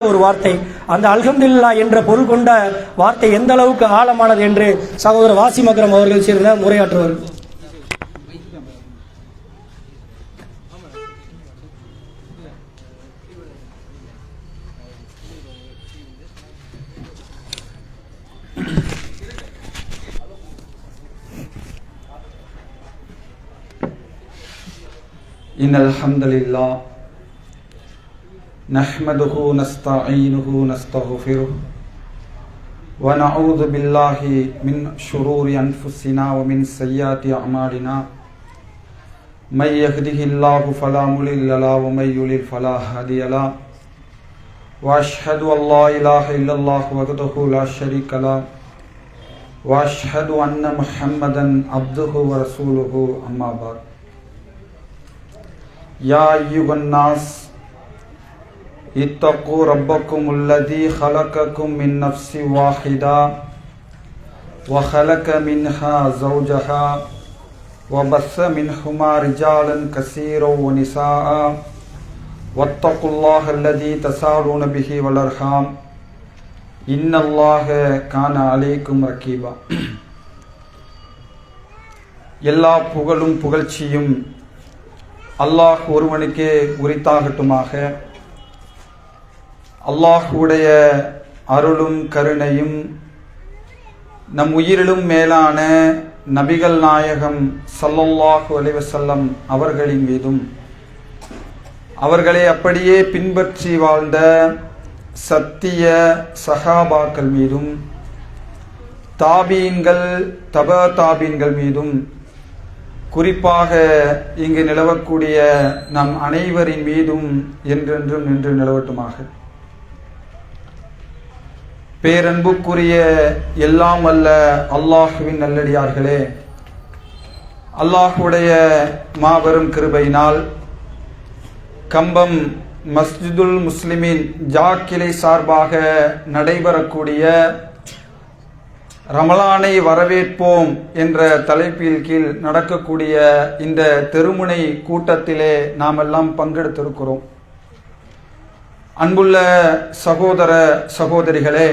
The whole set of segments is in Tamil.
ஒரு வார்த்தை. அந்த அல்ஹம்துலில்லாஹ் என்ற பொருள் கொண்ட வார்த்தை எந்த அளவுக்கு ஆழமானது என்று சகோதரர் வாசிம் அக்ரம் அவர்கள் சேர்ந்த முறையாற்றுவார்கள். இன்னல் ஹம்தலில்லாஹ் நஹ்மதுஹு நஸ்தஈனுஹு நஸ்தக்ஃபிருஹு வ நஊது பில்லாஹி மின் ஷுரூரி அன்ஃபுஸினா வ மின் ஸய்யிஆத்தி அமாலினா மை யஹ்திஹில்லாஹு ஃபலா முலில்ல லஹு வ மை யுலில் ஃபலா ஹாதிய லஹு வ அஷ்ஹது அல்லா இலாஹ இல்லல்லாஹு வஹ்தஹு லா ஷரீக லஹு வ அஷ்ஹது அன்ன முஹம்மதன் அப்துஹு வ ரசூலுஹு அம்மா பஅத். யா அய்யுஹன் நாஸ் இத்தகு ரப்பக்குமுல்லதீ ஹலகக்கும் மின் நஃப்ஸி வாஹிதா வ ஹலக மின்ஹா ஸௌஜஹா வ பஸ்ஸ மின்ஹுமா ரிஜாலன் கஸீரன் வ நிஸாஅ வத்தகுல்லாஹ அல்லதீ தஸாலூன பிஹி வல் அர்ஹாம் இன்னல்லாஹ கான அலைக்கும் ரகீபா. எல்லா புகழும் புகழ்ச்சியும் அல்லாஹ் ஒருவனுக்கே உரித்தாகட்டுமாக. அல்லாஹுடைய அருளும் கருணையும் நம் உயிரிலும் மேலான நபிகள் நாயகம் ஸல்லல்லாஹு அலைஹி வஸல்லம் அவர்களின் மீதும் அவர்களை அப்படியே பின்பற்றி வாழ்ந்த சத்திய சஹாபாக்கள் மீதும் தாபீன்கள் தப தாபீன்கள் மீதும் குறிப்பாக இங்கு நிலவக்கூடிய நம் அனைவரின் மீதும் என்றென்றும் நின்று நிலவட்டுமாக. பேரன்புக்குரிய எல்லாம் அல்ல அல்லாஹுவின் நல்லடியார்களே, அல்லாஹுடைய மாபெரும் கிருபையினால் கம்பம் மஸ்ஜிதுல் முஸ்லிமின் ஜாக்கிளை சார்பாக நடைபெறக்கூடிய ரமலானை வரவேற்போம் என்ற தலைப்பில் கீழ் நடக்கக்கூடிய இந்த தெருமுனை கூட்டத்திலே நாம் எல்லாம் பங்கெடுத்திருக்கிறோம். அன்புள்ள சகோதர சகோதரிகளே,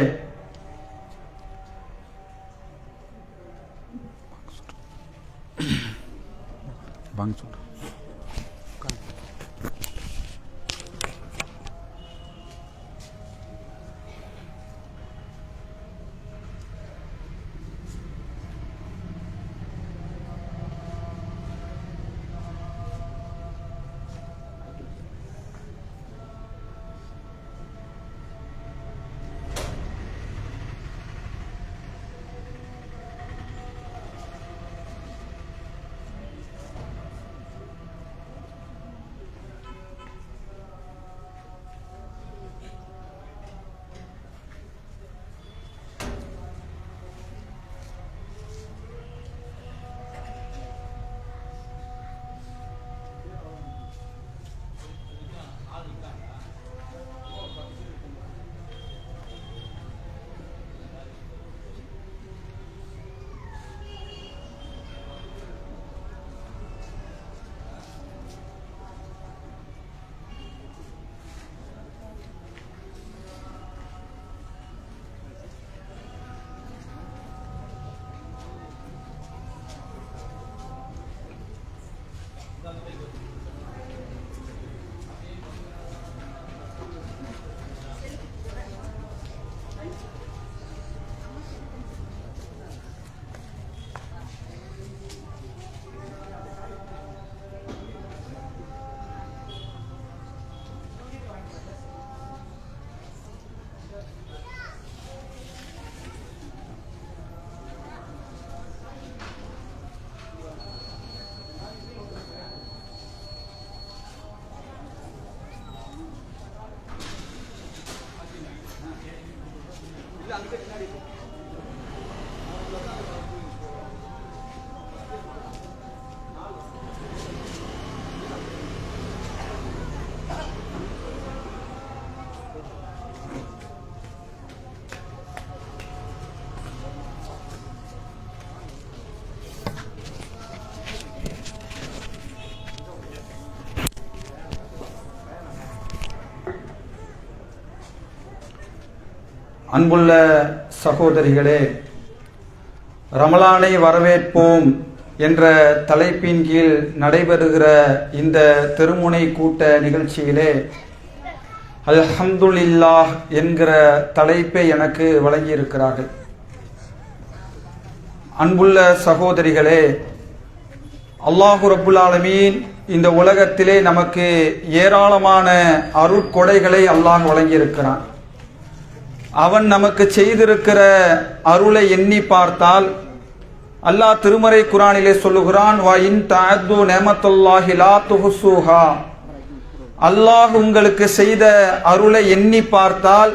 அன்புள்ள சகோதரிகளே, ரமலானை வரவேற்போம் என்ற தலைப்பின் கீழ் நடைபெறுகிற இந்த திருமுனை கூட்ட நிகழ்ச்சியிலே அல்ஹம்துலில்லாஹ் என்கிற தலைப்பை எனக்கு வழங்கியிருக்கிறார்கள். அன்புள்ள சகோதரிகளே, அல்லாஹு ரப்புல் ஆலமீன் இந்த உலகத்திலே நமக்கு ஏராளமான அருட்கொடைகளை அல்லாஹ் வழங்கியிருக்கிறான். அவன் நமக்கு செய்திருக்கிற அருளை எண்ணி பார்த்தால் அல்லாஹ் திருமறை குர்ஆனிலே சொல்லுகிறான், வ இன் தஅது நிஅமத்துல்லாஹி லா துஹ்ஸூஹா. அல்லாஹ் உங்களுக்கு செய்த அருளை எண்ணி பார்த்தால்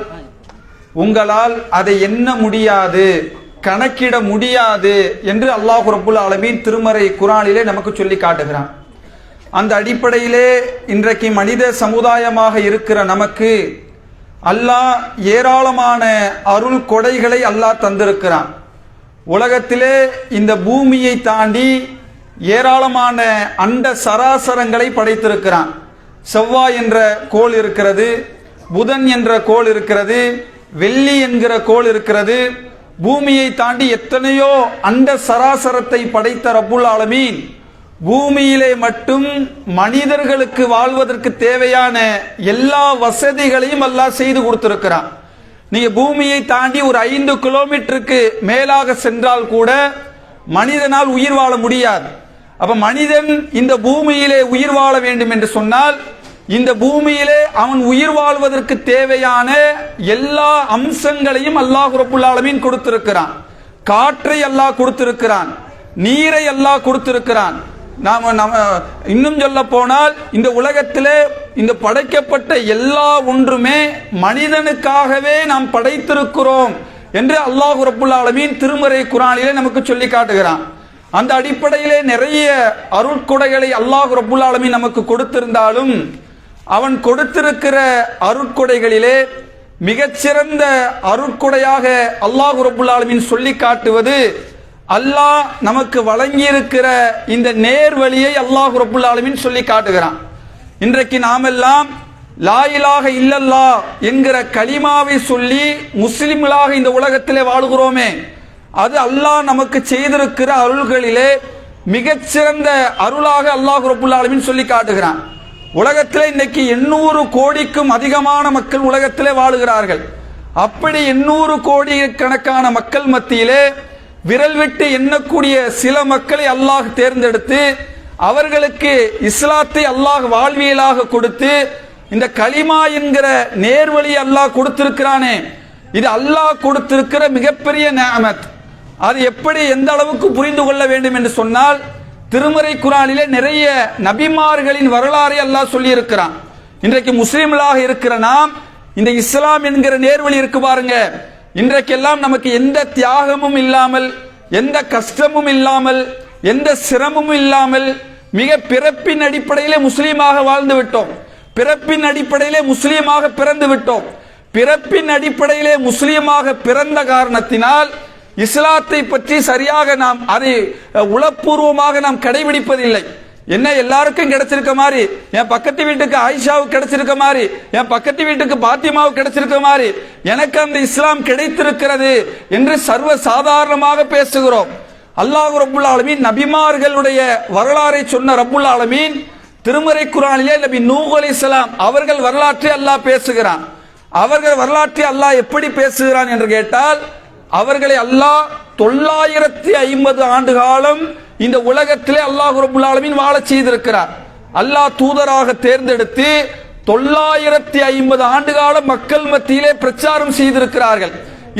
உங்களால் அதை எண்ண முடியாது, கணக்கிட முடியாது என்று அல்லாஹ் ரப்புல் ஆலமீன் திருமறை குர்ஆனிலே நமக்கு சொல்லி காட்டுகிறான். அந்த அடிப்படையிலே இன்றைக்கு மனித சமுதாயமாக இருக்கிற நமக்கு அல்லாஹ் ஏராளமான அருள் கொடைகளை அல்லாஹ் தந்திருக்கிறான். உலகத்திலே இந்த பூமியை தாண்டி ஏராளமான அண்ட சராசரங்களை படைத்திருக்கிறான். செவ்வாய் என்ற கோள் இருக்கிறது, புதன் என்ற கோள் இருக்கிறது, வெள்ளி என்கிற கோள் இருக்கிறது. பூமியை தாண்டி எத்தனையோ அண்ட சராசரத்தை படைத்த ரப்புல் ஆலமீன் பூமியிலே மட்டும் மனிதர்களுக்கு வாழ்வதற்கு தேவையான எல்லா வசதிகளையும் அல்லாஹ் செய்து கொடுத்திருக்கிறான். நீங்க பூமியை தாண்டி ஒரு 5 கிலோமீட்டருக்கு மேலாக சென்றால் கூட மனிதனால் உயிர் வாழ முடியாது. அப்ப மனிதன் இந்த பூமியிலே உயிர் வாழ வேண்டும் என்று சொன்னால் இந்த பூமியிலே அவன் உயிர் வாழ்வதற்கு தேவையான எல்லா அம்சங்களையும் அல்லாஹ் ரப்புல் ஆலமீன் கொடுத்திருக்கிறான். காற்றை அல்லாஹ் கொடுத்திருக்கிறான், நீரை அல்லாஹ் கொடுத்திருக்கிறான். நாம இன்னும் சொல்ல போனால் இந்த உலகத்திலே இந்த படைக்கப்பட்ட எல்லா ஒன்றுமே மனிதனுக்காகவே நாம் படைத்திருக்கிறோம் என்று அல்லாஹ் ரப்புல் ஆலமீன் திருமறை குர்ஆனிலே நமக்கு சொல்லி காட்டுகிறான். அந்த அடிப்படையிலே நிறைய அருட்கொடைகளை அல்லாஹ் ரப்புல் ஆலமீன் நமக்கு கொடுத்திருந்தாலும் அவன் கொடுத்திருக்கிற அருட்கொடைகளிலே மிகச்சிறந்த அருட்கொடையாக அல்லாஹ் ரப்புல் ஆலமீன் சொல்லி காட்டுவது அல்லாஹ் நமக்கு வழங்கியிருக்கிற இந்த நேர்வழியை அல்லாஹ் ரப்புல் ஆலமீன் சொல்லி காட்டுகிறான். இன்றைக்கு நாமெல்லாம் லா இலாஹ இல்லல்லாஹ் என்கிற கலிமாவை சொல்லி முஸ்லிம்களாக இந்த உலகத்திலே வாழ்கிறோமே, அது அல்லாஹ் நமக்கு செய்திருக்கிற அருள்களிலே மிகச்சிறந்த அருளாக அல்லாஹ் ரப்புல் ஆலமீன் சொல்லி காட்டுகிறான். உலகத்திலே இன்னைக்கு 800 கோடிக்கும் அதிகமான மக்கள் உலகத்திலே வாழுகிறார்கள். அப்படி 800 கோடி கணக்கான மக்கள் மத்தியிலே விரல் விட்டு எண்ணக்கூடிய சில மக்களை அல்லாஹ் தேர்ந்தெடுத்து அவர்களுக்கு இஸ்லாத்தை அல்லாஹ் வாழ்வியலாக கொடுத்து இந்த கலிமா என்கிற நேர்வழி அல்லாஹ் கொடுத்திருக்கிறானே, இது அல்லாஹ் கொடுத்திருக்கிற மிகப்பெரிய நிஅமத். அது எப்படி எந்த அளவுக்கு புரிந்து கொள்ள வேண்டும் என்று சொன்னால் திருமறை குர்ஆனிலே நிறைய நபிமார்களின் வரலாறை அல்லாஹ் சொல்லி இருக்கிறான். இன்றைக்கு முஸ்லிம்களாக இருக்கிற நாம் இந்த இஸ்லாம் என்கிற நேர்வழி இருக்கு பாருங்க, இன்றைக்கெல்லாம் நமக்கு எந்த தியாகமும் இல்லாமல், எந்த கஷ்டமும் இல்லாமல், எந்த சிரமமும் இல்லாமல் மிக பிறப்பின் அடிப்படையிலே முஸ்லீமாக வாழ்ந்து விட்டோம். பிறப்பின் அடிப்படையிலே முஸ்லீமாக பிறந்து விட்டோம். பிறப்பின் அடிப்படையிலே முஸ்லீமாக பிறந்த காரணத்தினால் இஸ்லாத்தை பற்றி சரியாக நாம் அதை உளப்பூர்வமாக நாம் கடைபிடிப்பதில்லை. என்ன எல்லாருக்கும் கிடைச்சிருக்க மாதிரி, என் பக்கத்து வீட்டுக்கு ஆயிஷாவுக்கு கிடைச்சிருக்க மாதிரி, என் பக்கத்து வீட்டுக்கு பாத்திமாவுக்கு கிடைச்சிருக்க மாதிரி எனக்கு அந்த இஸ்லாம் கிடைத்திருக்கிறது என்று சர்வ சாதாரணமாக பேசுகிறோம். அல்லாஹ் ரப்புல் ஆலமீன் நபிமார்களுடைய வரலாறை சொன்ன ரப்புல் ஆலமீன் திருமறை குர்ஆனிலே நபி நூஹ் அலைஹிஸ்ஸலாம் அவர்கள் வரலாற்றை அல்லாஹ் பேசுகிறான். அவர்கள் வரலாற்றை அல்லாஹ் எப்படி பேசுகிறான் என்று கேட்டால், அவர்களை அல்லாஹ் 950 ஆண்டு காலம் இந்த உலகத்திலே அல்லாஹ் ரப்புல் ஆலமீன் வாழ செய்திருக்கிறார். அல்லாஹ் தூதராக தேர்ந்தெடுத்து 950 ஆண்டு காலம் மக்கள் மத்தியிலே பிரச்சாரம் செய்திருக்கிறார்கள்.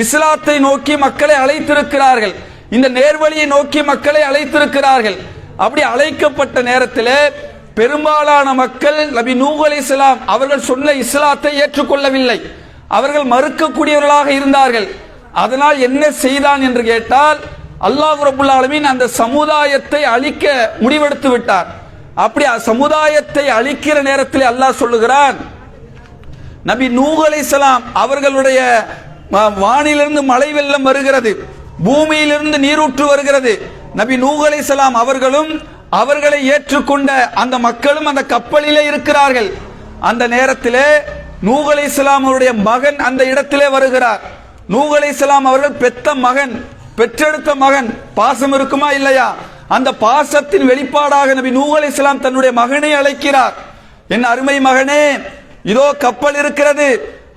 இஸ்லாத்தை நோக்கி மக்களை அழைத்திருக்கிறார்கள். இந்த நேர்வழியை நோக்கி மக்களை அழைத்திருக்கிறார்கள். அப்படி அழைக்கப்பட்ட நேரத்திலே பெரும்பாலான மக்கள் நபி நூஹ் அலைஹிஸ்ஸலாம் அவர்கள் சொன்ன இஸ்லாத்தை ஏற்றுக்கொள்ளவில்லை. அவர்கள் மறுக்கக்கூடியவர்களாக இருந்தார்கள். அதனால் என்ன செய்தான் என்று கேட்டால், அல்லாஹ் ரப்புல் ஆலமீன் அந்த சமுதாயத்தை அழிக்க முடிவெடுத்து விட்டார். அப்படி சமுதாயத்தை அழிக்கிற நேரத்தில் அல்லாஹ் சொல்லுகிறான், நபி நூஹ் அலைஹிஸ்ஸலாம் அவர்களுடைய வானிலிருந்து மழை வெள்ளம் வருகிறது, பூமியிலிருந்து நீரூற்று வருகிறது. நபி நூஹ் அலைஹிஸ்ஸலாம் அவர்களும் அவர்களை ஏற்றுக்கொண்ட அந்த மக்களும் அந்த கப்பலிலே இருக்கிறார்கள். அந்த நேரத்திலே நூஹ் அலைஹிஸ்ஸலாம் அவருடைய மகன் அந்த இடத்திலே வருகிறார். நூஹ் அலைஹிஸ்ஸலாம் அவர்கள் பெத்த மகன், பெற்றெடுத்த மகன், பாசம் இருக்குமா இல்லையா? அந்த பாசத்தின் வெளிப்பாடாக நபி நூஹ் அலைஹிஸ்ஸலாம் தன்னுடைய மகனை அழைக்கிறார். என் அருமை மகனே, இதோ கப்பல் இருக்கிறது,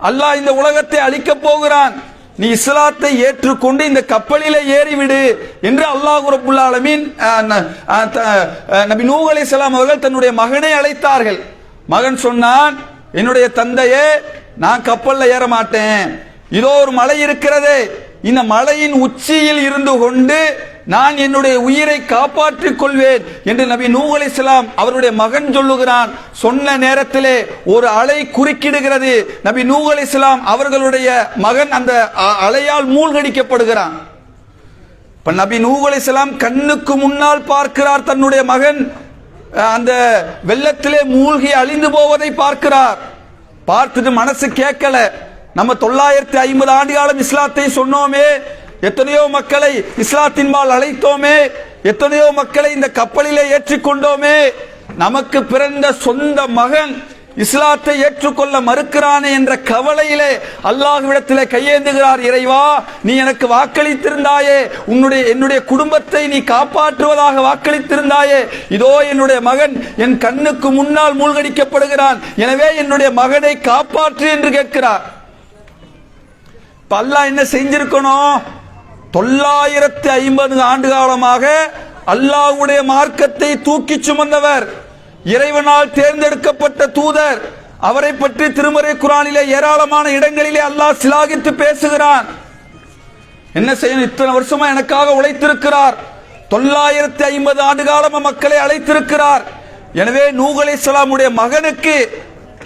அல்லாஹ் இந்த உலகத்தை அழிக்கப் போகிறான், நீ இஸ்லாத்தை ஏற்றுக்கொண்டு இந்த கப்பலிலே ஏறிவிடு என்று அல்லாஹ் ரப்புல் ஆலமீன் நபி நூஹ் அலைஹிஸ்ஸலாம் அவர்கள் தன்னுடைய மகனை அழைத்தார்கள். மகன் சொன்னான், என்னுடைய தந்தையே, நான் கப்பல்ல ஏற மாட்டேன், இதோ ஒரு மலை இருக்கிறது, இந்த மலையின் உச்சியில் இருந்து கொண்டு நான் என்னுடைய உயிரை காப்பாற்றிக் கொள்வேன் என்று நபி நூஹ் அலைஹிஸ்ஸலாம் அவருடைய மகன் சொல்லுகிறான். சொன்ன நேரத்திலே ஒரு அலை குறுக்கிடுகிறது. நபி நூஹ் அலைஹிஸ்ஸலாம் அவர்களுடைய மகன் அந்த அலையால் மூழ்கடிக்கப்படுகிறான். இப்ப நபி நூஹ் அலைஹிஸ்ஸலாம் கண்ணுக்கு முன்னால் பார்க்கிறார், தன்னுடைய மகன் அந்த வெள்ளத்திலே மூழ்கி அழிந்து போவதை பார்க்கிறார். பார்த்துட்டு மனசு கேட்கல. நம்ம 950 ஆண்டு காலம் இஸ்லாத்தை சொன்னோமே, எத்தனையோ மக்களை இஸ்லாத்தின்பால் அழைத்தோமே, எத்தனையோ மக்களை இந்த கப்பலிலே ஏற்றிக்கொண்டோமே, நமக்கு பிறந்த சொந்த மகன் இஸ்லாத்தை ஏற்றுக்கொள்ள மறுக்கிறானே என்ற கவலையிலே அல்லாஹ்விடத்திலே கையேந்துகிறார். இறைவா, நீ எனக்கு வாக்களித்திருந்தாயே, என்னுடைய குடும்பத்தை நீ காப்பாற்றுவதாக வாக்களித்திருந்தாயே, இதோ என்னுடைய மகன் என் கண்ணுக்கு முன்னால் மூழ்கடிக்கப்படுகிறான், எனவே என்னுடைய மகனை காப்பாற்று என்று கேட்கிறார். அல்லாஹ் என்ன செஞ்சிருக்கணும்? 950 ஆண்டு காலமாக அல்லாஹ்வுடைய மார்க்கத்தை தூக்கி சுமந்தவர், இறைவனால் தேர்ந்தெடுக்கப்பட்ட தூதர், அவரை பற்றி திருமறை குர்ஆனிலே ஏராளமான இடங்களிலே அல்லாஹ் சிலாகித்து பேசுகிறான். என்ன செய்யணும்? இத்தனை வருஷமா எனக்காக உழைத்திருக்கிறார், 950 ஆண்டு காலமா மக்களை அழைத்திருக்கிறார். எனவே நூஹ் அலைஹிஸ்ஸலாமுடைய மகனுக்கு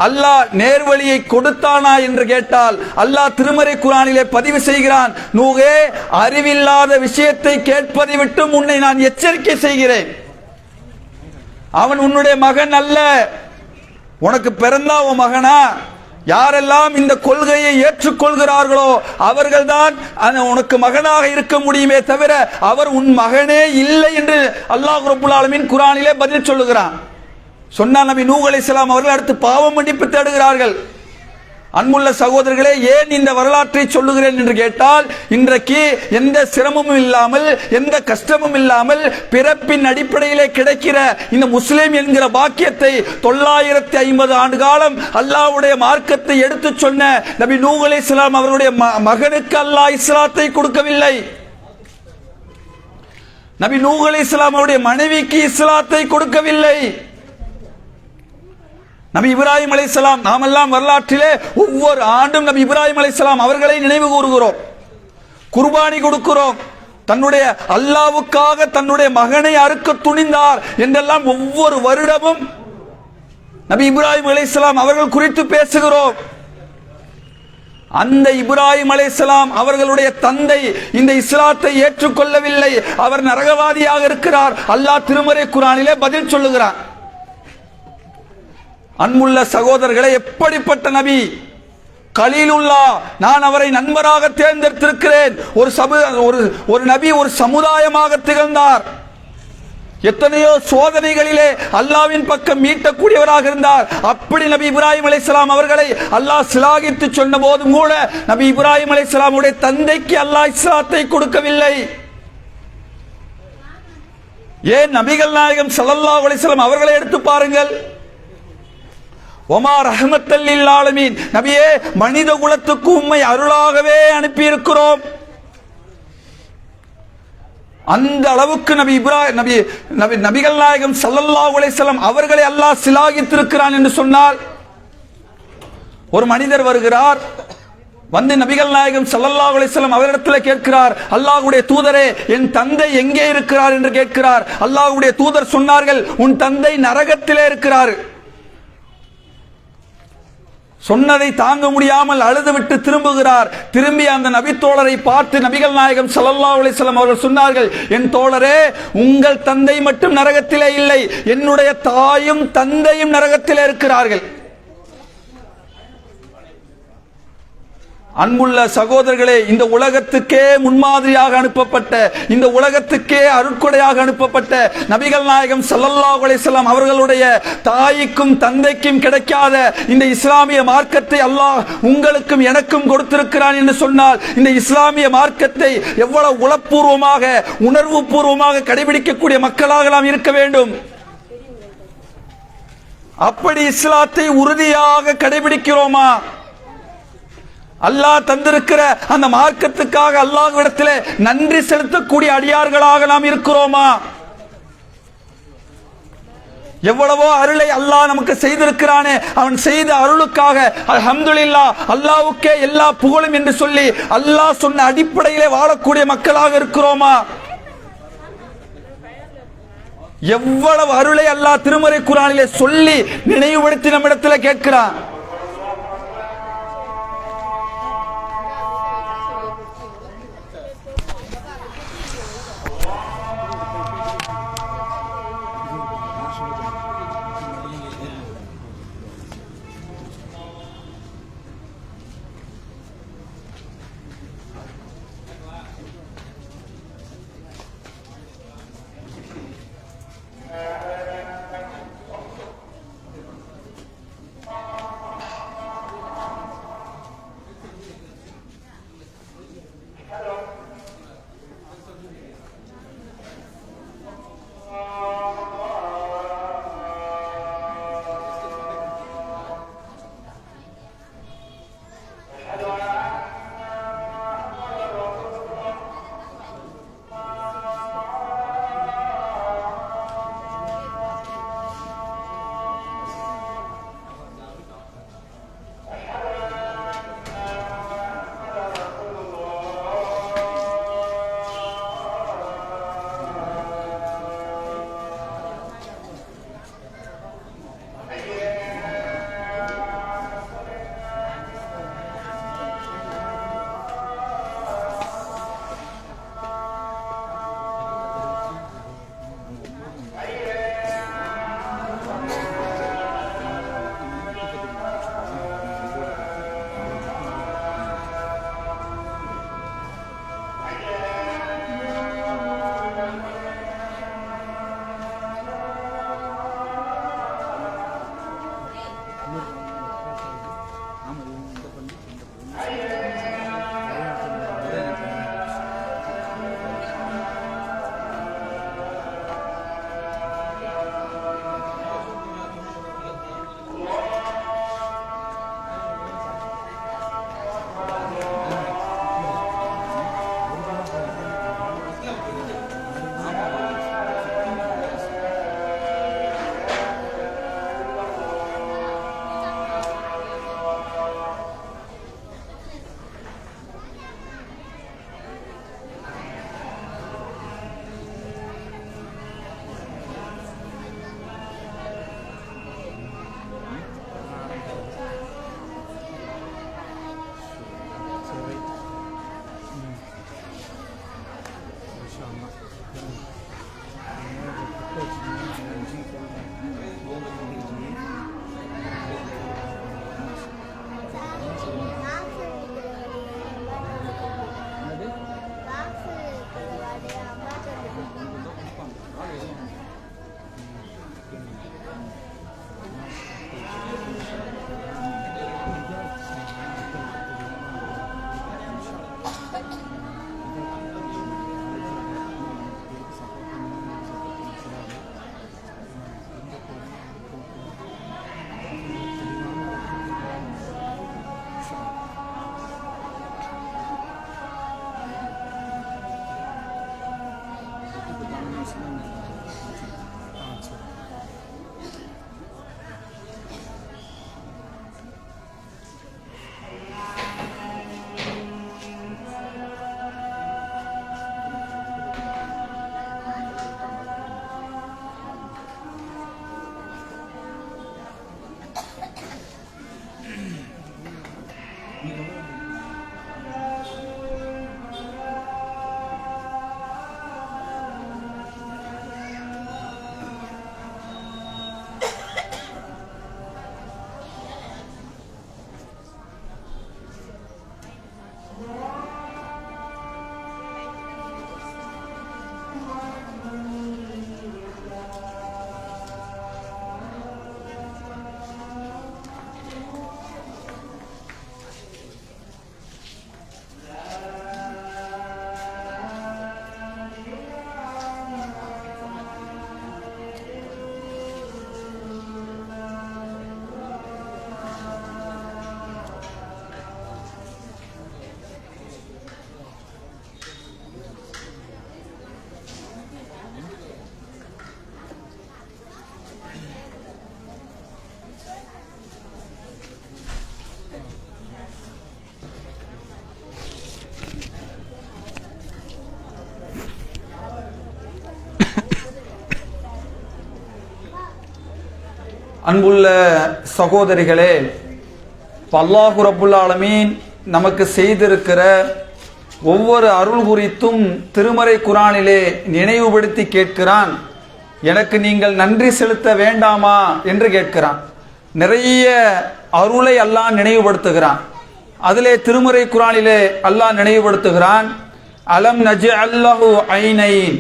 அல்லாஹ் நேர்வழியை கொடுத்தானா என்று கேட்டால் அல்லாஹ் திருமறை குர்ஆனிலே பதிவு செய்கிறான், நூஹே, அறிவில்லாத விஷயத்தை கேட்பதை விட்டு உன்னை நான் எச்சரிக்கை செய்கிறேன். அவன் உன்னுடைய மகன் அல்ல, உனக்கு பிறந்தா உன் மகனா? யாரெல்லாம் இந்த கொள்கையை ஏற்றுக்கொள்கிறார்களோ அவர்கள்தான் உனக்கு மகனாக இருக்க முடியுமே தவிர அவர் உன் மகனே இல்லை என்று அல்லாஹ் ரப்புல் ஆலமீன் குர்ஆனிலே பதில் சொல்லுகிறான். சொன்னா நபி நூஹ் அலைஹிஸ்ஸலாம் அவர்கள் அடுத்து பாவ மன்னிப்பு தேடுகிறார்கள். அன்புள்ள சகோதரர்களே, ஏன் இந்த வரலாற்றை சொல்லுகிறேன் என்று கேட்டால், இன்றைக்கு எந்த சிரமமும் இல்லாமல், எந்த கஷ்டமும் இல்லாமல் பிறப்பின் அடிப்படையிலே கிடைக்கிற இந்த முஸ்லிம் என்கிற பாக்கியத்தை 950 ஆண்டு காலம் அல்லாஹ்வுடைய மார்க்கத்தை எடுத்து சொன்ன நபி நூஹ் அலைஹிஸ்ஸலாம் அவருடைய மகனுக்கு அல்லாஹ் இஸ்லாத்தை கொடுக்கவில்லை. நபி நூஹ் அலைஹிஸ்ஸலாம் அவருடைய மனைவிக்கு இஸ்லாத்தை கொடுக்கவில்லை. நபி இப்ராஹிம் அலைஹிஸ்ஸலாம், நாமெல்லாம் வரலாற்றிலே ஒவ்வொரு ஆண்டும் நபி இப்ராஹிம் அலைஹிஸ்ஸலாம் அவர்களை நினைவு கூறுகிறோம், குர்பானி கொடுக்கிறோம். தன்னுடைய அல்லாஹ்வுக்காக தன்னுடைய மகனை அறுக்க துணிந்தார் என்றெல்லாம் ஒவ்வொரு வருடமும் நபி இப்ராஹிம் அலைஹிஸ்ஸலாம் அவர்கள் குறித்து பேசுகிறோம். அந்த இப்ராஹிம் அலைஹிஸ்ஸலாம் அவர்களுடைய தந்தை இந்த இஸ்லாத்தை ஏற்றுக்கொள்ளவில்லை, அவர் நரகவாதியாக இருக்கிறார். அல்லாஹ் திருமறை குர்ஆனிலே பதில் சொல்லுகிறான். அன்புள்ள சகோதரர்களே, எப்படிப்பட்ட நபி கலீலுல்லாஹ், நான் அவரை நண்பராக தேர்ந்தெடுத்திருக்கிறேன். ஒரு நபி ஒரு சமுதாயமாக திகழ்ந்தார். எத்தனையோ சோதனைகளிலே அல்லாஹ்வின் பக்கம் மீட்டக்கூடியவராக இருந்தார். அப்படி நபி இப்ராஹிம் அலைஹிஸ்ஸலாம் அவர்களை அல்லாஹ் சிலாகித்து சொன்ன போதும் கூட நபி இப்ராஹிம் அலைஹிஸ்ஸலாமுடைய தந்தைக்கு அல்லாஹ் இஸ்லாத்தை கொடுக்கவில்லை. ஏன்? நபிகள் நாயகம் ஸல்லல்லாஹு அலைஹி வஸல்லம் அவர்களை எடுத்து பாருங்கள். ஒமா ரஹ்மத்தல் லில் ஆலமீன், நபியே, மனித குலத்துக்கு உம்மை அருளாகவே அனுப்பி இருக்கிறோம். அந்த அளவுக்கு நபிகள் நாயகம் ஸல்லல்லாஹு அலைஹி வஸல்லம் அவர்களை அல்லாஹ் சிலாகித்திருக்கிறான் என்று சொன்னால், ஒரு மனிதர் வருகிறார், வந்து நபிகள் நாயகம் ஸல்லல்லாஹு அலைஹி வஸல்லம் அவரிடத்தில் கேட்கிறார், அல்லாஹ்வுடைய தூதரே, என் தந்தை எங்கே இருக்கிறார் என்று கேட்கிறார். அல்லாஹ்வுடைய தூதர் சொன்னார்கள், உன் தந்தை நரகத்திலே இருக்கிறார். சொன்னதை தாங்க முடியாமல் அழுதுவிட்டு திரும்புகிறார். திரும்பி அந்த நபித்தோழரை பார்த்து நபிகள் நாயகம் ஸல்லல்லாஹு அலைஹி வஸல்லம் அவர்கள் சொன்னார்கள், என் தோழரே, உங்கள் தந்தை மட்டும் நரகத்திலே இல்லை, என்னுடைய தாயும் தந்தையும் நரகத்திலே இருக்கிறார்கள். அன்புள்ள சகோதரர்களே, இந்த உலகத்துக்கே முன்மாதிரியாக அனுப்பப்பட்ட, இந்த உலகத்துக்கே அருட்கொடையாக அனுப்பப்பட்ட நபிகள் நாயகம் ஸல்லல்லாஹு அலைஹி வஸல்லம் அவர்களுடைய தாய்க்கும் தந்தைக்கும் கிடைக்காத இந்த இஸ்லாமிய மார்க்கத்தை அல்லாஹ் உங்களுக்கும் எனக்கும் கொடுத்திருக்கிறான் என்று சொன்னால், இந்த இஸ்லாமிய மார்க்கத்தை எவ்வளவு உளப்பூர்வமாக உணர்வு பூர்வமாக கடைபிடிக்கக்கூடிய மக்களாக நாம் இருக்க வேண்டும். அப்படி இஸ்லாத்தை உறுதியாக கடைபிடிக்கிறோமா? அல்லாஹ் தந்திருக்கிற அந்த மார்க்கத்துக்காக அல்லாஹ்விடத்திலே நன்றி செலுத்தக்கூடிய அடியார்களாக நாம் இருக்கிறோமா? எவ்வளவோ அருளை அல்லாஹ் நமக்கு செய்திருக்கிறானே, அவன் செய்த அருளுக்காக அல்ஹம்துலில்லாஹ், அல்லாஹ்வுக்கே எல்லா புகழும் என்று சொல்லி அல்லாஹ் சொன்ன அடிப்படையிலே வாழக்கூடிய மக்களாக இருக்கிறோமா? எவ்வளவு அருளை அல்லாஹ் திருமறை குர்ஆனிலே சொல்லி நினைவுபடுத்தி நம்மிடத்தில் கேட்கிறான். அன்புள்ள சகோதரிகளே, அல்லாஹு ரப்புல் ஆலமீன் நமக்கு செய்திருக்கிற ஒவ்வொரு அருள் குறித்தும் திருமறை குர்ஆனிலே நினைவுபடுத்தி கேட்கிறான். எனக்கு நீங்கள் நன்றி செலுத்த வேண்டாமா என்று கேட்கிறான். நிறைய அருளை அல்லாஹ் நினைவுபடுத்துகிறான். அதிலே திருமறை குர்ஆனிலே அல்லாஹ் நினைவுபடுத்துகிறான், அலம் நஜ்அல் லஹு ஐனைன்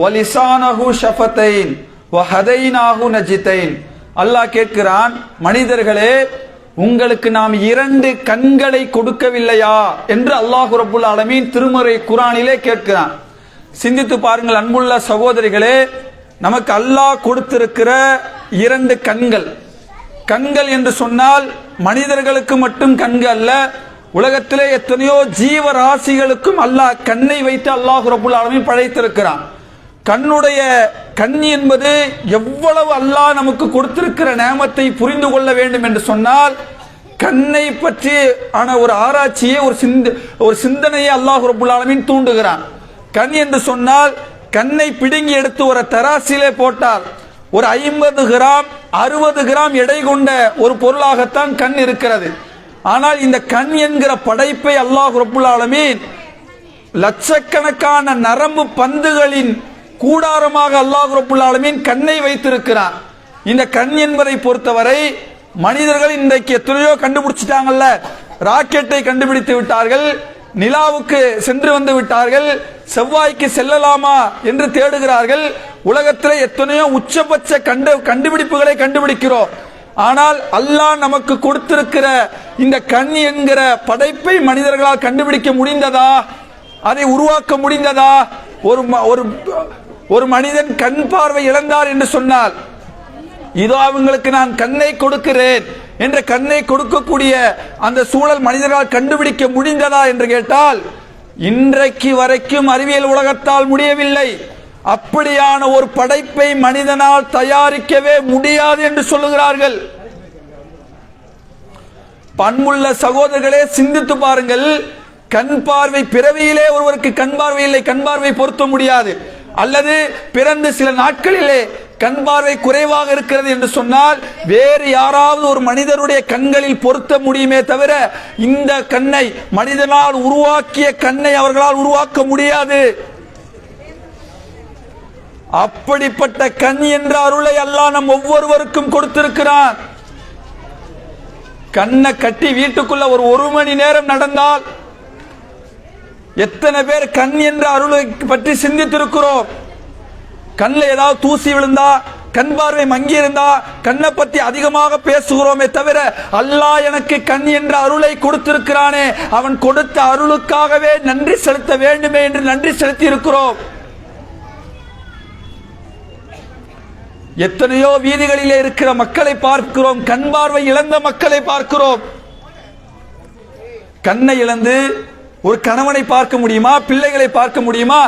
வ லிசானஹு ஷஃபத்தைன் வ ஹதைனாஹு நஜ்தைன். அல்லாஹ் கேட்கிறான், மனிதர்களே, உங்களுக்கு நாம் 2 கண்களை கொடுக்கவில்லையா என்று அல்லாஹ் ரப்புல் ஆலமீன் திருமறை குர்ஆனிலே கேட்கிறான். சிந்தித்து பாருங்கள் அன்புள்ள சகோதரிகளே, நமக்கு அல்லாஹ் கொடுத்திருக்கிற 2 கண்கள். கண்கள் என்று சொன்னால் மனிதர்களுக்கு மட்டும் கண்கள் அல்ல, உலகத்திலே எத்தனையோ ஜீவராசிகளுக்கும் அல்லாஹ் கண்ணை வைத்து அல்லாஹ் ரப்புல் ஆலமீன் படைத்திருக்கிறான். கண்ணுடைய கண் என்பது எவ்வளவு அல்லாஹ் நமக்கு கொடுத்திருக்கிற நேமத்தை புரிந்து கொள்ள வேண்டும் என்று சொன்னால், கண்ணை பற்றி ஆன ஒரு ஆராய்ச்சியை ஒரு சிந்தனையை அல்லாஹ் ரப்புல் ஆலமீன் தூண்டுகிறான். கண் என்று சொன்னால் கண்ணை பிடுங்கி எடுத்து ஒரு தராசிலே போட்டால் ஒரு 50 கிராம் 60 கிராம் எடை கொண்ட ஒரு பொருளாகத்தான் கண் இருக்கிறது. ஆனால் இந்த கண் என்கிற படைப்பை அல்லாஹ் ரப்புல் ஆலமீன் லட்சக்கணக்கான நரம்பு பந்துகளின் கூடாரமாக அல்லாஹ் ரப்புல் ஆலமீன் கண்ணை வைத்திருக்கிறான். இந்த கண் என்பதை பொறுத்தவரை மனிதர்கள் இன்றைக்கு எத்தனையோ கண்டுபிடிச்சிட்டாங்கல்ல. ராக்கெட்டை கண்டுபிடித்து விட்டார்கள், நிலாவுக்கு சென்று வந்து விட்டார்கள், செவ்வாய்க்கு செல்லலாமா என்று தேடுகிறார்கள். உலகத்தில் எத்தனையோ உச்சபட்ச கண்டுபிடிப்புகளை கண்டுபிடிக்கிறோம். ஆனால் அல்லாஹ் நமக்கு கொடுத்திருக்கிற இந்த கண் என்கிற படைப்பை மனிதர்களால் கண்டுபிடிக்க முடிந்ததா? அதை உருவாக்க முடிந்ததா? ஒரு மனிதன் கண் பார்வை இழந்தார் என்று சொன்னால், இதோ அவங்களுக்கு நான் கண்ணை கொடுக்கிறேன் என்ற கண்ணை கொடுக்கக்கூடிய அந்த சூழல் மனிதர்களால் கண்டுபிடிக்க முடிந்ததா என்று கேட்டால், இன்றைக்கு வரைக்கும் அறிவியல் உலகத்தால் முடியவில்லை. அப்படியான ஒரு படைப்பை மனிதனால் தயாரிக்கவே முடியாது என்று சொல்லுகிறார்கள். பண்புள்ள சகோதரர்களே, சிந்தித்து பாருங்கள். கண் பார்வை பிறவியிலே ஒருவருக்கு கண் பார்வை இல்லை, கண் பார்வை பொருத்த முடியாது. அல்லது பிறந்து சில நாட்களிலே கண் பார்வை குறைவாக இருக்கிறது என்று சொன்னால் வேறு யாராவது ஒரு மனிதருடைய கண்களில் பொருத்த முடியுமே தவிர இந்த கண்ணை, மனிதனால் உருவாக்கிய கண்ணை அவர்களால் உருவாக்க முடியாது. அப்படிப்பட்ட கண் என்ற அருளை அல்லாஹ் நம் ஒவ்வொருவருக்கும் கொடுத்திருக்கிறான். கண்ணை கட்டி வீட்டுக்குள்ள ஒரு மணி நேரம் நடந்தால் எத்தனை பேர் கண் என்ற அருளை பற்றி சிந்தித்திருக்கிறோம்? கண்ணில் ஏதாவது தூசி விழுந்தா, கண் பார்வை மங்கி இருந்தா கண்ணை பற்றி அதிகமாக பேசுகிறோமே தவிர, அல்லாஹ் எனக்கு கண் என்ற அருளை கொடுத்திருக்கிறானே, அவன் கொடுத்த அருளுக்காகவே நன்றி செலுத்த வேண்டுமே என்று நன்றி செலுத்தி இருக்கிறோம். எத்தனையோ வீதிகளிலே இருக்கிற மக்களை பார்க்கிறோம், கண் பார்வை இழந்த மக்களை பார்க்கிறோம். கண்ணை இழந்து ஒரு கணவனை பார்க்க முடியுமா? பிள்ளைகளை பார்க்க முடியுமா?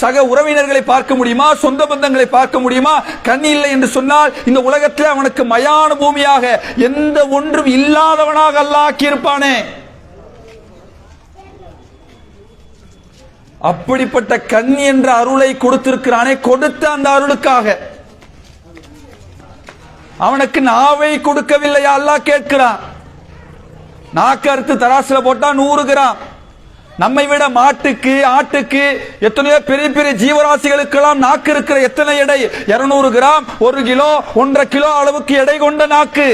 சக உறவினர்களை பார்க்க முடியுமா? சொந்த பந்தங்களை பார்க்க முடியுமா? கண் இல்லை என்று சொன்னால் இந்த உலகத்தில் அவனுக்கு மயான பூமியாக எந்த ஒன்றும் இல்லாதவனாக அல்லாஹ் ஆக்கியிருப்பானே. அப்படிப்பட்ட கண் என்ற அருளை கொடுத்திருக்கிறானே, கொடுத்த அந்த அருளுக்காக அவனுக்கு நாவை கொடுக்கவில்லையா அல்லாஹ் கேட்கிறான். நாக்கு அறுத்து தராசுல போட்டா 100 கிராம். நம்மை விட மாட்டுக்கு, ஆட்டுக்கு, எத்தனையோ பெரிய பெரிய ஜீவராசிகளுக்கெல்லாம் நாக்கு இருக்கிற எத்தனை எடை? 200 கிராம், 1 கிலோ, 1.5 கிலோ அளவுக்கு எடை கொண்ட நாக்கு.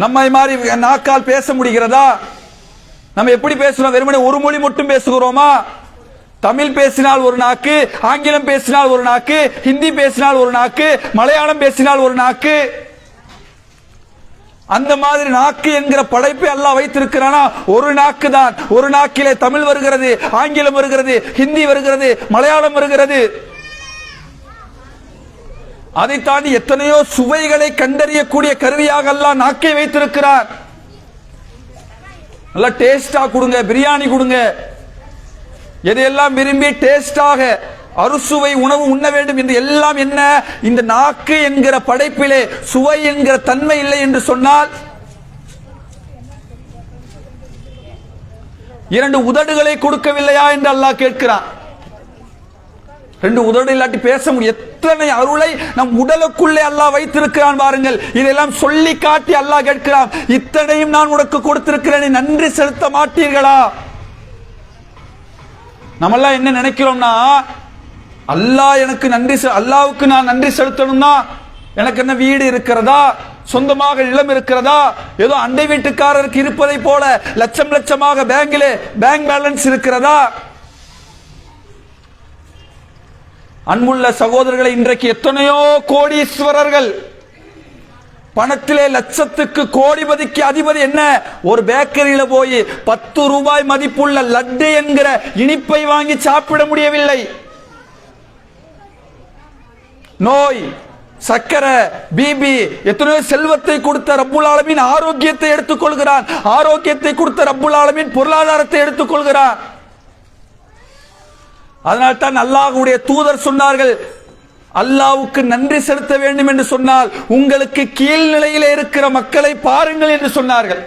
நம்மை மாதிரி நாக்கால் பேச முடிகிறதா? நம்ம எப்படி பேசுறோம்? வெறுமனே ஒரு மொழி மட்டும் பேசுகிறோமா? தமிழ் பேசினால் ஒரு நாக்கு, ஆங்கிலம் பேசினால் ஒரு நாக்கு, ஹிந்தி பேசினால் ஒரு நாக்கு, மலையாளம் பேசினால் ஒரு நாக்கு. அந்த மாதிரி நாக்கு என்கிற படைப்பை அல்லாஹ் வைத்திருக்கிறானா? ஒரு நாக்கு தான். ஒரு நாக்கிலே தமிழ் வருகிறது, ஆங்கிலம் வருகிறது, ஹிந்தி வருகிறது, மலையாளம் வருகிறது. அதை தாண்டி எத்தனையோ சுவைகளை கண்டறியக்கூடிய கருவியாக அல்லாஹ் நாக்கை வைத்திருக்கிறார். நல்லா டேஸ்டா கொடுங்க, பிரியாணி கொடுங்க, எதையெல்லாம் விரும்பி டேஸ்டாக அறுசுவை உணவு உண்ண வேண்டும் என்று எல்லாம் என்ன? இந்த நாக்கு என்கிற படைப்பிலே சுவை என்கிற தன்மை இல்லை என்று சொன்னால், 2 உதடுகளை கொடுக்கவில்லையா என்று அல்லாஹ் கேட்கிறான். ரெண்டு உதடு இல்லாட்டி பேச முடியும். எத்தனை அருளை நம் உடலுக்குள்ளே அல்லாஹ் வைத்திருக்கிறான் பாருங்கள். இதெல்லாம் சொல்லி காட்டி அல்லாஹ் கேட்கிறான், இத்தனையும் நான் உனக்கு கொடுத்திருக்கிறேன், நன்றி செலுத்த மாட்டீர்களா? நம்மெல்லாம் என்ன நினைக்கிறோம்னா, அல்லாஹ் எனக்கு நன்றி, அல்லாஹ்வுக்கு நான் நன்றி செலுத்தணும்னா எனக்கு என்ன வீடு இருக்கிறதா, சொந்தமாக நிலம் இருக்கிறதா, ஏதோ அண்டை வீட்டுக்காரருக்கு இருப்பதை போல லட்சம் லட்சமாக பேங்க் பேலன்ஸ் இருக்கிறதா? அன்புள்ள சகோதரர்களை, இன்றைக்கு எத்தனையோ கோடீஸ்வரர்கள், பணத்திலே லட்சத்துக்கு கோடிபதிக்கு அதிபதி என்ன, ஒரு பேக்கரியில போய் 10 ரூபாய் மதிப்புள்ள லட்டு என்கிற இனிப்பை வாங்கி சாப்பிட முடியவில்லை. நோய், சக்கரை, பிபி, எத்தனையோ செல்வத்தை கொடுத்த ரப்புல் ஆலமீன் ஆரோக்கியத்தை எடுத்துக் கொள்கிறான். ஆரோக்கியத்தை கொடுத்த ரப்புல் ஆலமீன் பொருளாதாரத்தை எடுத்துக் கொள்கிறான். அதனால் தான் அல்லாஹ்வுடைய தூதர் சொன்னார்கள், அல்லாஹ்வுக்கு நன்றி செலுத்த வேண்டும் என்று சொன்னால் உங்களுக்கு கீழ்நிலையிலே இருக்கிற மக்களை பாருங்கள் என்று சொன்னார்கள்.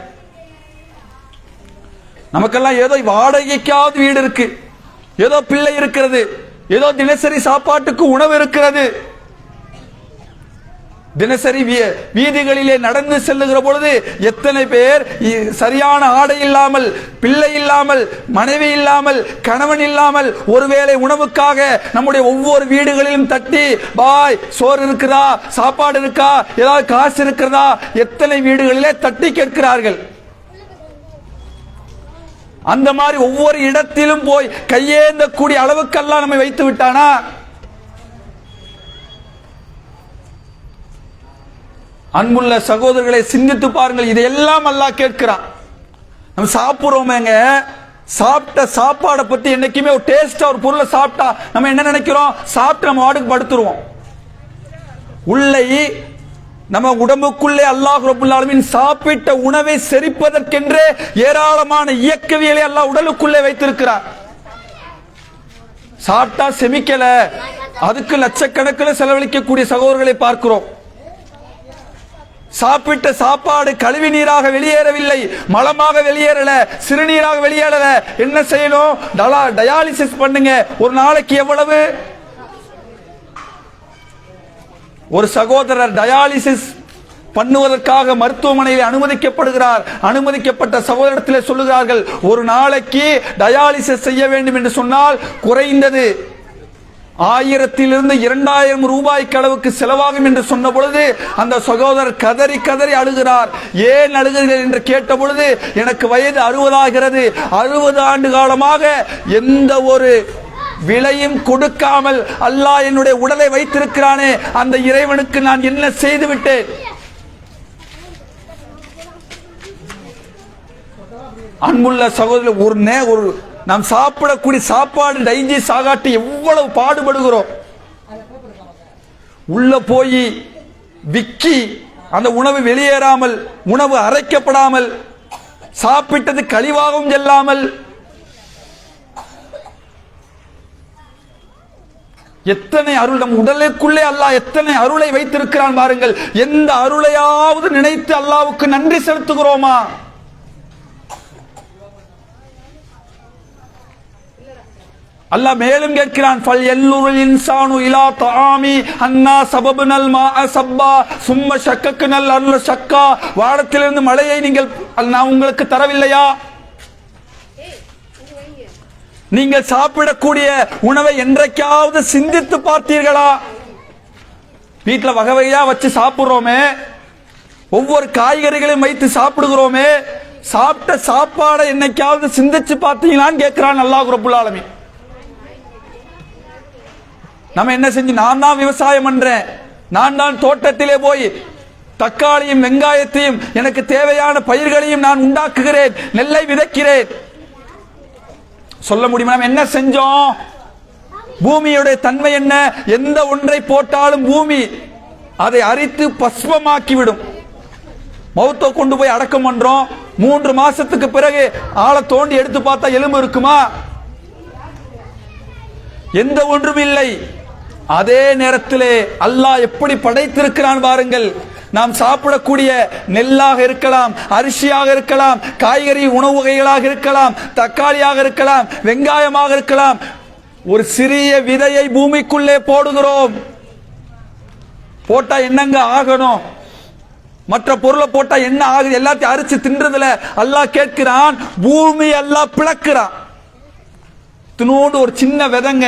நமக்கெல்லாம் ஏதோ வாடகைக்காவது வீடு இருக்கு, ஏதோ பிள்ளை இருக்கிறது, ஏதோ தினசரி சாப்பாட்டுக்கு உணவு இருக்கிறது. தினசரி வீதிகளிலே நடந்து செல்லுகிற பொழுது எத்தனை பேர் சரியான ஆடை இல்லாமல், பிள்ளை இல்லாமல், மனைவி இல்லாமல், கணவன் இல்லாமல், ஒருவேளை உணவுக்காக நம்முடைய ஒவ்வொரு வீடுகளிலும் தட்டி, பாய் சோறு இருக்குதா, சாப்பாடு இருக்கா, ஏதாவது காசு இருக்கிறதா, எத்தனை வீடுகளிலே தட்டி கேட்கிறார்கள். அந்த மாதிரி ஒவ்வொரு இடத்திலும் போய் கையேந்தக்கூடிய அளவுக்கெல்லாம் நம்மை வைத்து விட்டானா? அன்புள்ள சகோதரர்களை, சிந்தித்து பாருங்கள். இதையெல்லாம் அல்லாஹ் கேட்கிறான். நம்ம சாப்பிடுறோமேங்க, சாப்பிட்ட சாப்பாடை பத்தி என்னைக்குமே ஒரு டேஸ்டா ஒரு பொருளை சாப்பிட்டா நம்ம என்ன நினைக்கிறோம், சாப்பிட்டு நம்ம வாடுக்கு படுத்துருவோம். உள்ளே நம்ம உடம்புக்குள்ளே அல்லாஹ் ரப்புல் ஆலமீன் சாப்பிட்ட உணவை செரிப்பதற்கென்றே ஏராளமான இயக்கவியலை அல்லாஹ் உடலுக்குள்ளே வைத்திருக்கிறார். சாப்பிட்டா செமிக்கல, அதுக்கு லட்சக்கணக்கில் செலவழிக்கக்கூடிய சகோதரர்களை பார்க்கிறோம். சாப்பிட்ட சாப்பாடு கழிவு நீராக வெளியேறவில்லை, மலமாக வெளியேறல, சிறுநீராக வெளியேறல, என்ன செய்யணும், டயாலிசிஸ் பண்ணுங்க. ஒரு நாளைக்கு எவ்வளவு? ஒரு சகோதரர் டயாலிசிஸ் பண்ணுவதற்காக மருத்துவமனையில் அனுமதிக்கப்படுகிறார். அனுமதிக்கப்பட்ட சகோதரத்திலே சொல்லுகிறார்கள், ஒரு நாளைக்கு டயாலிசிஸ் செய்ய வேண்டும் என்று சொன்னால் குறைந்தது 1000 to 2000 ரூபாய்க்கு அளவுக்கு செலவாகும் என்று சொன்ன பொழுது அந்த சகோதரர் கதறி கதறி அழுகிறார். ஏன் அழுகிறீர்கள் என்று கேட்ட பொழுது, எனக்கு வயது 60 ஆகிறது, 60 ஆண்டு காலமாக எந்த ஒரு விலையும் கொடுக்காமல் அல்லாஹ் என்னுடைய உடலை வைத்திருக்கிறானே, அந்த இறைவனுக்கு நான் என்ன செய்து விட்டேன்? அன்புள்ள சகோதரர், ஒரு நாம் சாப்பிடக்கூடிய சாப்பாடு டைஜஸ்ட் ஆகாட்டி எவ்வளவு பாடுபடுகிறோம். உள்ள போய் விக்கி அந்த உணவு வெளியேறாமல், உணவு அரைக்கப்படாமல், சாப்பிட்டது கழிவாகவும் செல்லாமல், எத்தனை அருள் நம் உடலுக்குள்ளே அல்லாஹ் எத்தனை அருளை வைத்திருக்கிறான் பாருங்கள். எந்த அருளையாவது நினைத்து அல்லாஹ்வுக்கு நன்றி செலுத்துகிறோமா? அல்லாஹ் மேலும் கேட்கிறான், ஃபல் யல்லுல் இன்சானு இலா தஆமி அன்னா சபபனல் மாஅ சப்பா சும்ம ஷக்கக்னல் அர்ல ஷக்கா. வானத்திலிருந்து மழையை நான் உங்களுக்கு தரவில்லையா? நீங்கள் சாப்பிடக்கூடிய உணவை என்றைக்காவது சிந்தித்து பார்த்தீர்களா? வீட்டில் வகை வகையா வச்சு சாப்பிடுறோமே, ஒவ்வொரு காய்கறிகளையும் வைத்து சாப்பிடுகிறோமே, சாப்பிட்ட சாப்பாடை என்னைக்காவது சிந்திச்சு பார்த்தீங்களான்னு கேட்கிறான் அல்லாஹ் ரப்புல் ஆலமீன். நம்ம என்ன செஞ்சு, நான் தான் விவசாயம் பண்றேன், நான் தான் தோட்டத்திலே போய் தக்காளியும் வெங்காயத்தையும் எனக்கு தேவையான பயிர்களையும் நான் உண்டாக்குகிறேன், நெல்லை விதைக்கிறேன் சொல்ல முடியுமா? நம்ம என்ன செஞ்சோம்? பூமியுடைய தன்மை என்ன? எந்த ஒன்றை போட்டாலும் பூமி அதை அரித்து பஸ்மமாக்கிவிடும். மௌத்தை கொண்டு போய் அடக்கம் பண்றோம், 3 மாசத்துக்கு பிறகு ஆளை தோண்டி எடுத்து பார்த்தா எலும்பு இருக்குமா? எந்த ஒன்றும் இல்லை. அதே நேரத்திலே அல்லாஹ் எப்படி படைத்திருக்கிறான் பாருங்கள். நாம் சாப்பிடக்கூடிய நெல்லாக இருக்கலாம், அரிசியாக இருக்கலாம், காய்கறி உணவு வகைகளாக இருக்கலாம், தக்காளியாக இருக்கலாம், வெங்காயமாக இருக்கலாம், ஒரு சிறிய விதையை பூமிக்குள்ளே போடுகிறோம். போட்டா என்னங்க ஆகணும்? மற்ற பொருளை போட்டா என்ன ஆகுது? எல்லாத்தையும் அரிச்சு தின்றதுல அல்லாஹ் கேட்கிறான், பூமி அல்லாஹ் பிளக்கிறான். தினோடு ஒரு சின்ன விதைங்க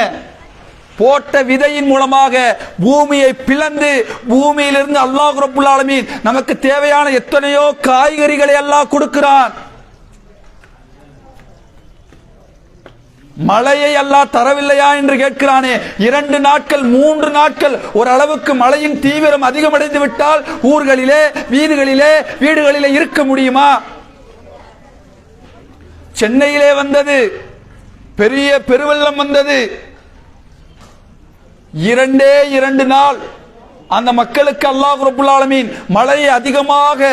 போட்ட விதையின் மூலமாக பூமியை பிளந்து பூமியிலிருந்து அல்லாஹ் ரப்புல் ஆலமீன் நமக்கு தேவையான எத்தனையோ காய்கறிகளை அல்லாஹ் கொடுக்கிறான். மழையை அல்லாஹ் தரவில்லையா என்று கேட்கிறானே. 2 நாட்கள் 3 நாட்கள் ஒரு அளவுக்கு மழையின் தீவிரம் அதிகமடைந்து விட்டால் ஊர்களிலே வீடுகளிலே இருக்க முடியுமா? சென்னையிலே வந்தது, பெரிய பெருவெள்ளம் வந்தது. 2 நாள் அந்த மக்களுக்கு அல்லாஹ் ரப்புல் ஆலமீன் மழையை அதிகமாக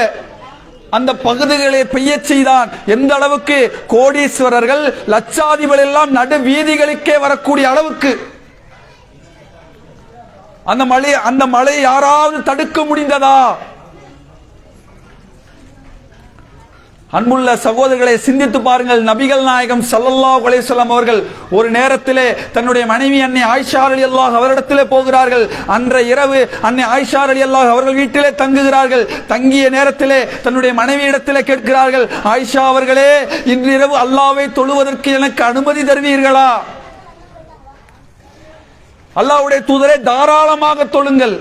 அந்த பகுதிகளை பெய்ய செய்தான். எந்த அளவுக்கு? கோடீஸ்வரர்கள் லட்சாதிபதிகள் எல்லாம் நடு வீதிகளுக்கே வரக்கூடிய அளவுக்கு அந்த மழை யாராவது தடுக்க முடிந்ததா? அன்புள்ள சகோதரர்களை சிந்தித்து பாருங்கள். நபிகள் நாயகம் ஸல்லல்லாஹு அலைஹி வஸல்லம் அவர்கள் ஒரு நேரத்திலே தன்னுடைய மனைவி அன்னை ஆயிஷா ரலியல்லாஹு அவரிடத்திலே போகிறார்கள். அன்றைய இரவு அன்னை ஆயிஷா ரலியல்லாஹு அவர்கள் வீட்டிலே தங்குகிறார்கள். தங்கிய நேரத்திலே தன்னுடைய மனைவியிடத்திலே கேட்கிறார்கள், ஆயிஷா அவர்களே, இன்று இரவு அல்லாஹ்வை தொழுவதற்கு எனக்கு அனுமதி தருவீர்களா? அல்லாஹ்வுடைய தூதரே, தாராளமாக தொழுங்கள்.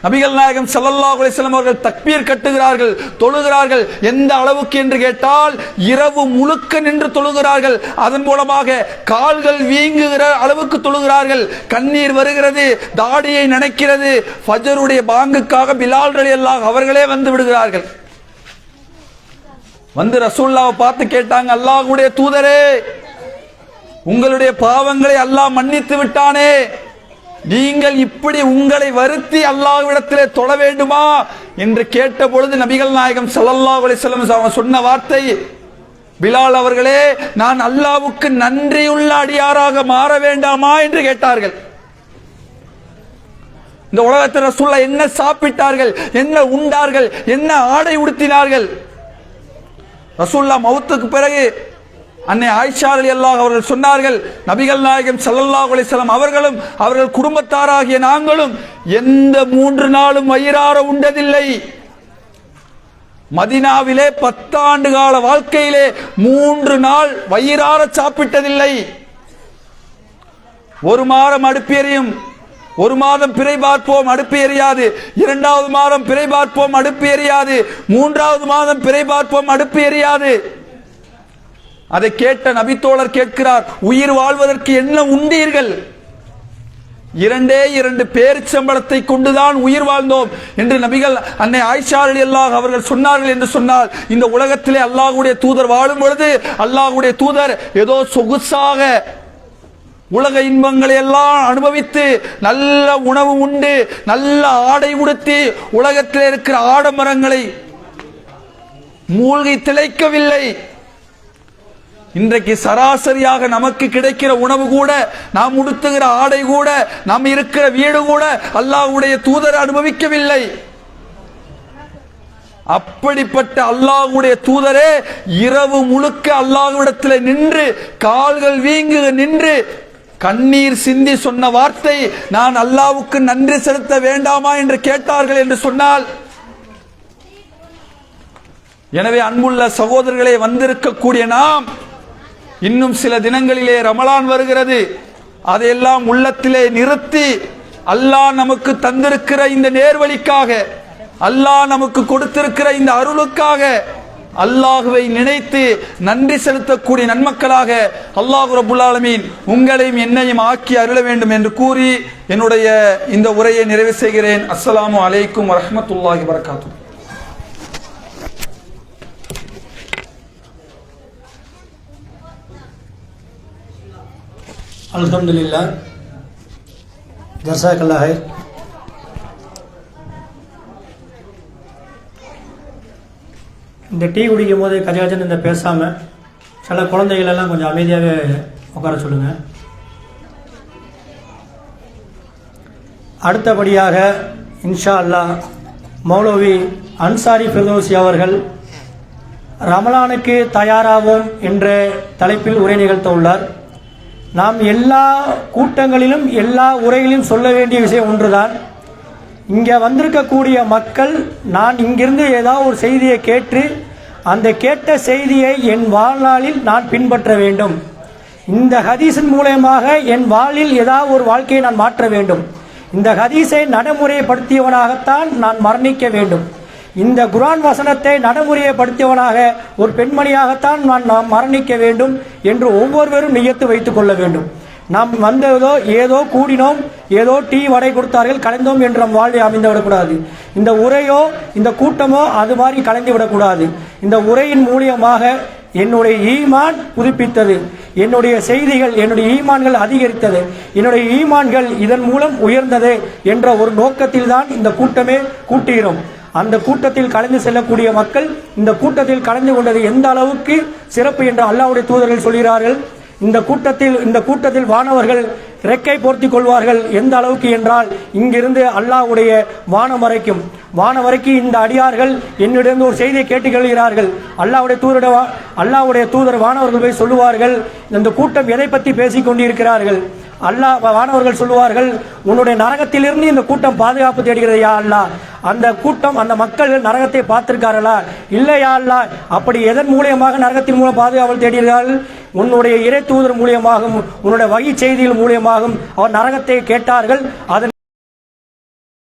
நபிகள் நாயகம் ஸல்லல்லாஹு அலைஹி வஸல்லம் அவர்கள் தக்பீர் கட்டுகிறார்கள், தொழுகிறார்கள். எந்த அளவுக்கு என்று கேட்டால் இரவு முழுக்க நின்று தொழுகிறார்கள். அதன் மூலமாக கால்கள் வீங்குகிற அளவுக்கு தொழுகிறார்கள். கண்ணீர் வருகிறது, தாடியை நனைக்கிறது. ஃபஜ்ருடைய பாங்குக்காக பிலால் ரலியல்லாஹு அவர்களே வந்து விடுகிறார்கள். வந்து ரசூலுல்லாஹ்வை பார்த்து கேட்டாங்க, அல்லாஹ்வுடைய தூதரே, உங்களுடைய பாவங்களை அல்லாஹ் மன்னித்து விட்டானே, நீங்கள் இப்படி உங்களை வருத்தி அல்லாஹ்விடத்திலே தொழ வேண்டுமா என்று கேட்ட பொழுது நபிகள் நாயகம் ஸல்லல்லாஹு அலைஹி வஸல்லம் சொன்ன வார்த்தை, பிலால் அவர்களே, நான் அல்லாஹ்வுக்கு நன்றியுள்ள அடியாராக மாற வேண்டாமா என்று கேட்டார்கள். இந்த உலகத்தில் ரசூலுல்லாஹ் என்ன சாப்பிட்டார்கள், என்ன உண்டார்கள், என்ன ஆடை உடுத்தினார்கள்? ரசூலுல்லாஹ் மௌத்துக்கு பிறகு அன்னை ஆயிஷா ரலியல்லாஹு அவர்கள் சொன்னார்கள், நபிகள் நாயகம் ஸல்லல்லாஹு அலைஹி வஸல்லம் அவர்களும் அவர்கள் குடும்பத்தாராகிய நாங்களும் எந்த 3 நாளும் வயிறார உண்டதில்லை. மதீனாவிலே 10 ஆண்டு கால வாழ்க்கையிலே 3 நாள் வயிறார சாப்பிட்டதில்லை. ஒரு மாதம் அடுப்பு எரியும், ஒரு மாதம் பிறை பார்ப்போம் அடுப்பு எரியாது, 2வது மாதம் பிறை பார்ப்போம் அடுப்பு எரியாது, 3வது மாதம் பிறை பார்ப்போம் அடுப்பு எரியாது. அதை கேட்ட நபித்தோழர் கேட்கிறார், உயிர் வாழ்வதற்கு என்ன உண்டீர்கள்? 2 பேரிச்சம்பளத்தை கொண்டுதான் உயிர் வாழ்ந்தோம் என்று நபிகள் அன்னை ஆயிஷா ரலியல்லாஹு அவர்கள் சொன்னார்கள் என்று சொன்னால், இந்த உலகத்திலே அல்லாஹ்வுடைய தூதர் வாழும் பொழுது அல்லாஹ்வுடைய தூதர் ஏதோ சொகுசாக உலக இன்பங்களை எல்லாம் அனுபவித்து நல்ல உணவு உண்டு நல்ல ஆடை உடுத்தி உலகத்தில் இருக்கிற ஆடம்பரங்களை மூழ்கி திளைக்கவில்லை. இன்றைக்கு சராசரியாக நமக்கு கிடைக்கிற உணவு கூட, நாம் உடுத்துகிற ஆடை கூட, நாம் இருக்கிற வீடு கூட அல்லாஹ்வுடைய தூதர் அனுபவிக்கவில்லை. அப்படிப்பட்ட அல்லாஹ்வுடைய தூதரே இரவு முழுக்க அல்லாஹ்விடத்தில் நின்று கால்கள் வீங்கு நின்று கண்ணீர் சிந்தி சொன்ன வார்த்தை, நான் அல்லாஹ்வுக்கு நன்றி செலுத்த வேண்டாமா என்று கேட்டார்கள் என்று சொன்னால், எனவே அன்புள்ள சகோதரர்களே, வந்திருக்கக்கூடிய நாம் இன்னும் சில தினங்களிலே ரமலான் வருகிறது. அதையெல்லாம் உள்ளத்திலே நிறுத்தி அல்லாஹ் நமக்கு தந்திருக்கிற இந்த நேர்வழிக்காக, அல்லாஹ் நமக்கு கொடுத்திருக்கிற இந்த அருளுக்காக அல்லாஹுவை நினைத்து நன்றி செலுத்தக்கூடிய நன்மக்களாக அல்லாஹ் ரப்புல் ஆலமீன் உங்களையும் என்னையும் ஆக்கி அருள வேண்டும் என்று கூறி என்னுடைய இந்த உரையை நிறைவு செய்கிறேன். அஸ்ஸலாமு அலைக்கும் வரஹ்மத்துல்லாஹி வபரகாத்துஹு. அல்ஹம்துலில்லாஹ், ஜஸாக்கல்லாஹ் ஹைர். இந்த டீ குடிக்கும் போது கஜகஜன் இந்த பேசாமல் சில குழந்தைகள் எல்லாம் கொஞ்சம் அமைதியாகவே உட்கார சொல்லுங்கள். அடுத்தபடியாக இன்ஷா அல்லாஹ் மௌலவி அன்சாரி ஃபிர்தௌசி அவர்கள் ரமலானுக்கு தயாராகும் என்ற தலைப்பில் உரை நிகழ்த்த உள்ளார். நாம் எல்லா கூட்டங்களிலும் எல்லா உரைகளிலும் சொல்ல வேண்டிய விஷயம் ஒன்றுதான். இங்கே வந்திருக்கக்கூடிய மக்கள், நான் இங்கிருந்து ஏதாவது ஒரு செய்தியை கேட்டு அந்த கேட்ட செய்தியை என் வாழ்நாளில் நான் பின்பற்ற வேண்டும். இந்த ஹதீஸின் மூலமாக என் வாழ்வில் ஏதாவது ஒரு வாழ்க்கையை நான் மாற்ற வேண்டும். இந்த ஹதீஸை நடைமுறைப்படுத்தியவனாகத்தான் நான் மரணிக்க வேண்டும். இந்த குர்ஆன் வசனத்தை நடைமுறைப்படுத்தியவனாக ஒரு பெண்மணியாகத்தான் நான் மரணிக்க வேண்டும் என்று ஒவ்வொருவரும் நியத்து வைத்துக் கொள்ள வேண்டும். நாம் வந்ததோ ஏதோ கூடினோம், ஏதோ டீ வடை கொடுத்தார்கள் கலைந்தோம் என்று நம் வாழ்வை அமைந்து விடக்கூடாது. இந்த உரையோ இந்த கூட்டமோ அது மாதிரி கலைந்து விடக்கூடாது. இந்த உரையின் மூலியமாக என்னுடைய ஈமான் புதுப்பித்தது, என்னுடைய செய்திகள், என்னுடைய ஈமான்கள் அதிகரித்தது, என்னுடைய ஈமான்கள் இதன் மூலம் உயர்ந்தது என்ற ஒரு நோக்கத்தில் தான் இந்த கூட்டமே கூட்டுகிறோம். அந்த கூட்டத்தில் கலந்து செல்லக்கூடிய மக்கள் இந்த கூட்டத்தில் கலந்து கொண்டது எந்த அளவுக்கு சிறப்பு என்று அல்லாஹ்வுடைய தூதர்கள் சொல்கிறார்கள். இந்த கூட்டத்தில் வானவர்கள் ரெக்கை போர்த்திக் கொள்வார்கள். எந்த அளவுக்கு என்றால் இங்கிருந்து அல்லாஹ்வுடைய வானம் வரைக்கும் இந்த அடியார்கள் என்னிடம் ஒரு செய்தியை கேட்டுக்கொள்கிறார்கள். அல்லாஹ்வுடைய தூதர் வானவர்கள் போய் சொல்லுவார்கள், இந்த கூட்டம் எதை பற்றி பேசிக் கொண்டிருக்கிறார்கள். வானவர்கள் சொல்லுவார்கள், உன்னுடைய நரகத்திலிருந்து இந்த கூட்டம் பாதுகாப்பு தேடுகிறது யா அல்லாஹ். அந்த கூட்டம், அந்த மக்கள் நரகத்தை பார்த்திருக்கார்களா? இல்லையா அல்லாஹ். அப்படி எதன் மூலியமாக நரகத்தின் மூலம் பாதுகாவல் தேடுகிறார்கள்? உன்னுடைய இறை தூதர் மூலியமாகவும் உன்னுடைய வகை செய்திகள் மூலியமாகவும் அவர் நரகத்தை கேட்டார்கள். அதன்